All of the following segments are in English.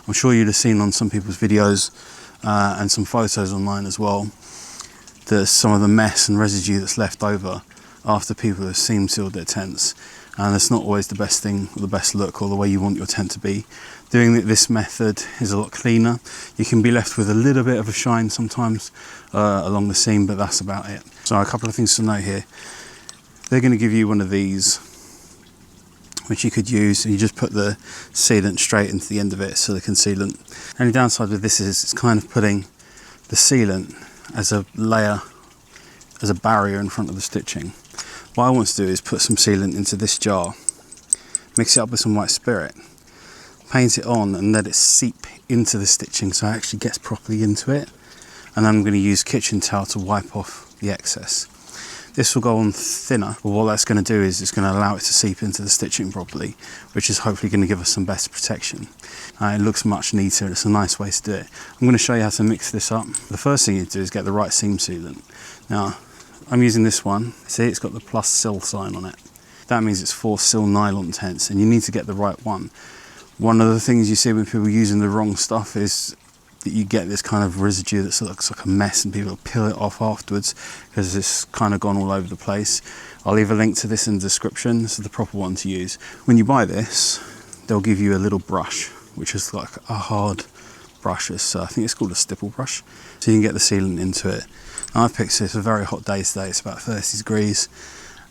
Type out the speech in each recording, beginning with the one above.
I'm sure you'd have seen on some people's videos and some photos online as well, there's some of the mess and residue that's left over after people have seam sealed their tents, and it's not always the best thing or the best look or the way you want your tent to be. Doing this method is a lot cleaner. You can be left with a little bit of a shine sometimes along the seam, but that's about it. So a couple of things to note here. They're going to give you one of these, which you could use, and you just put the sealant straight into the end of it, silicone sealant. Only downside with this is it's kind of putting the sealant as a layer, as a barrier in front of the stitching. What I want to do is put some sealant into this jar, mix it up with some white spirit, paint it on and let it seep into the stitching so it actually gets properly into it. And then I'm going to use kitchen towel to wipe off the excess. This will go on thinner, but what that's going to do is it's going to allow it to seep into the stitching properly, which is hopefully going to give us some better protection. It looks much neater, it's a nice way to do it. I'm going to show you how to mix this up. The first thing you do is get the right seam sealant. Now, I'm using this one. See, it's got the plus sil sign on it. That means it's for sil nylon tents, and you need to get the right one. One of the things you see when people are using the wrong stuff is that you get this kind of residue that looks like a mess, and people peel it off afterwards because it's kind of gone all over the place. I'll leave a link to this in the description. This is the proper one to use. When you buy this, they'll give you a little brush, which is like a hard brush. I think it's called a stipple brush. So you can get the sealant into it. Now I've picked this, a very hot day today, it's about 30 degrees.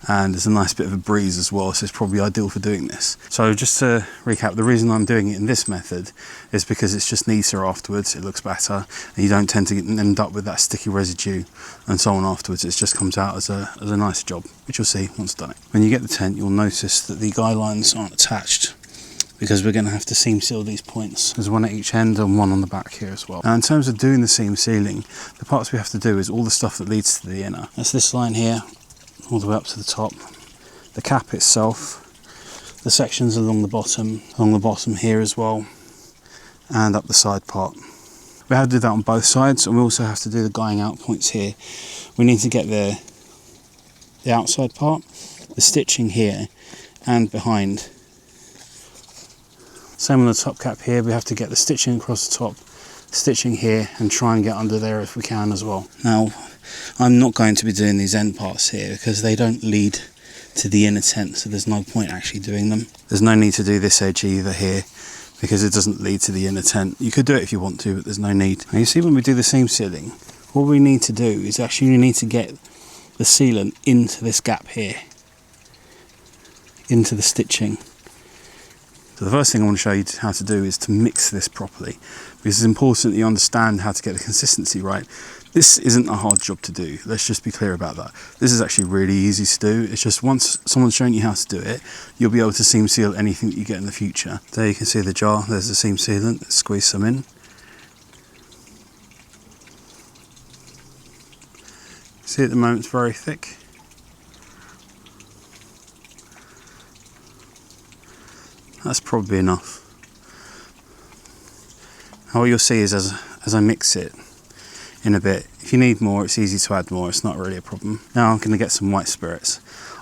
And there's a nice bit of a breeze as well, so it's probably ideal for doing this. So just to recap, the reason I'm doing it in this method is because it's just neater afterwards, it looks better, and you don't tend to end up with that sticky residue and so on afterwards. It just comes out as a nice job, which you'll see once done it. When you get the tent, you'll notice that the guy lines aren't attached because we're going to have to seam seal these points. There's one at each end and one on the back here as well. Now in terms of doing the seam sealing, the parts we have to do is all the stuff that leads to the inner. That's this line here, all the way up to the top, the cap itself, the sections along the bottom here as well, and up the side part. We have to do that on both sides, and we also have to do the guying out points here. We need to get the outside part, the stitching here and behind. Same on the top cap here, we have to get the stitching across the top, stitching here, and try and get under there if we can as well. Now, I'm not going to be doing these end parts here because they don't lead to the inner tent, so there's no point actually doing them. There's no need to do this edge either here because it doesn't lead to the inner tent. You could do it if you want to, but there's no need. Now you see when we do the seam sealing, what we need to do is actually we need to get the sealant into this gap here, into the stitching. So the first thing I want to show you how to do is to mix this properly, because it's important that you understand how to get the consistency right. This isn't a hard job to do, let's just be clear about that. This is actually really easy to do. It's just once someone's shown you how to do it, you'll be able to seam seal anything that you get in the future. There you can see the jar, there's the seam sealant. Let's squeeze some in. See at the moment it's very thick. That's probably enough. Now what you'll see is as I mix it in a bit, if you need more, it's easy to add more, it's not really a problem. Now I'm going to get some white spirits.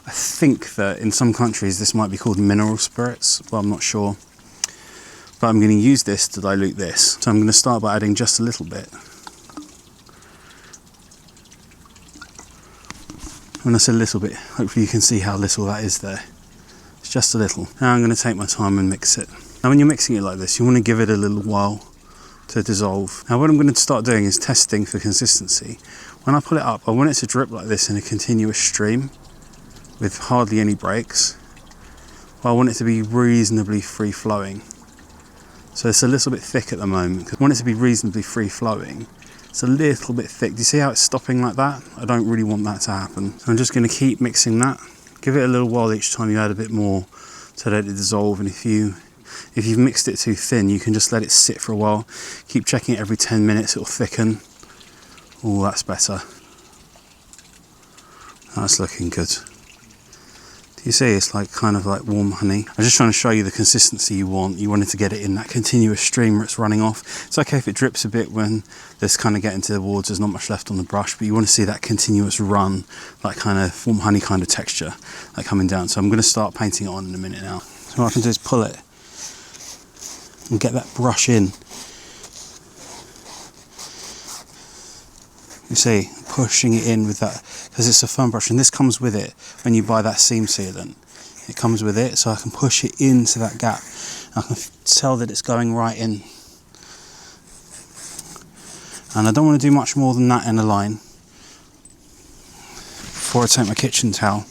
I think that in some countries this might be called mineral spirits, but I'm not sure. But I'm going to use this to dilute this. So I'm going to start by adding just a little bit. When I say a little bit, hopefully you can see how little that is there. It's just a little. Now I'm going to take my time and mix it. Now when you're mixing it like this, you want to give it a little while to dissolve. Now what I'm going to start doing is testing for consistency. When I pull it up, I want it to drip like this in a continuous stream with hardly any breaks. But I want it to be reasonably free flowing. So it's a little bit thick at the moment. I want it to be reasonably free flowing. It's a little bit thick. Do you see how it's stopping like that? I don't really want that to happen. So I'm just going to keep mixing that. Give it a little while each time you add a bit more to let it dissolve, and if you've mixed it too thin, you can just let it sit for a while. Keep checking it every 10 minutes, it'll thicken. Oh, that's better. That's looking good. Do you see? It's like kind of like warm honey. I'm just trying to show you the consistency you want. You wanted to get it in that continuous stream where it's running off. It's okay if it drips a bit when there's kind of getting towards, there's not much left on the brush, but you want to see that continuous run, that kind of warm honey kind of texture, like coming down. So I'm going to start painting it on in a minute now. So what I can do is pull it and get that brush in. You see, pushing it in with that, because it's a firm brush, and this comes with it when you buy that seam sealant. It comes with it, so I can push it into that gap. I can tell that it's going right in. And I don't want to do much more than that in a line before I take my kitchen towel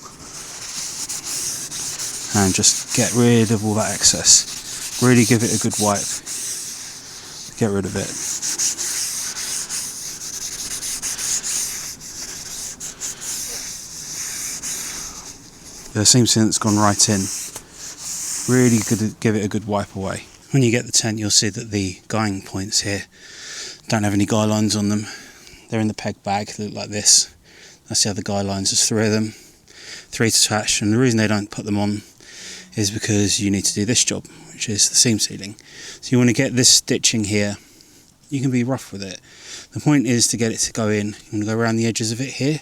and just get rid of all that excess. Really give it a good wipe. Get rid of it. The seam sealant's gone right in. Really good, give it a good wipe away. When you get the tent, you'll see that the guying points here don't have any guy lines on them. They're in the peg bag, they look like this. That's the other guy lines, there's 3 of them, 3 attached, and the reason they don't put them on is because you need to do this job, which is the seam sealing. So you want to get this stitching here. You can be rough with it. The point is to get it to go in. You want to go around the edges of it here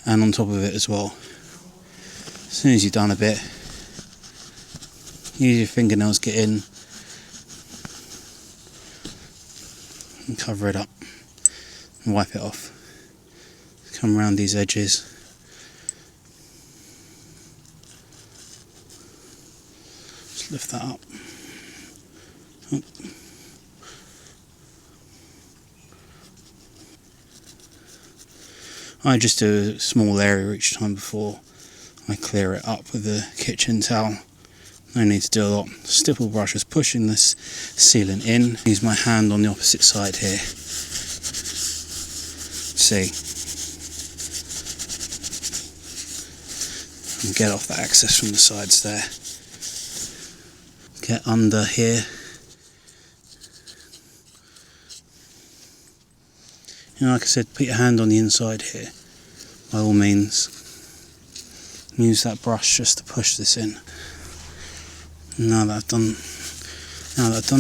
and on top of it as well. As soon as you've done a bit, use your fingernails, get in and cover it up and wipe it off. Come around these edges. Just lift that up. I just do a small area each time before I clear it up with the kitchen towel. No need to do a lot. Stipple brush is pushing this sealant in. Use my hand on the opposite side here. See. And get off that excess from the sides there. Get under here. You know, like I said, put your hand on the inside here, by all means. Use that brush just to push this in. Now that I've done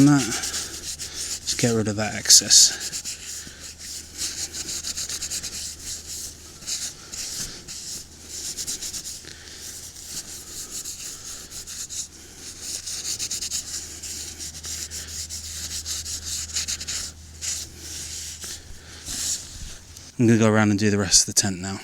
that, just get rid of that excess. I'm going to go around and do the rest of the tent now.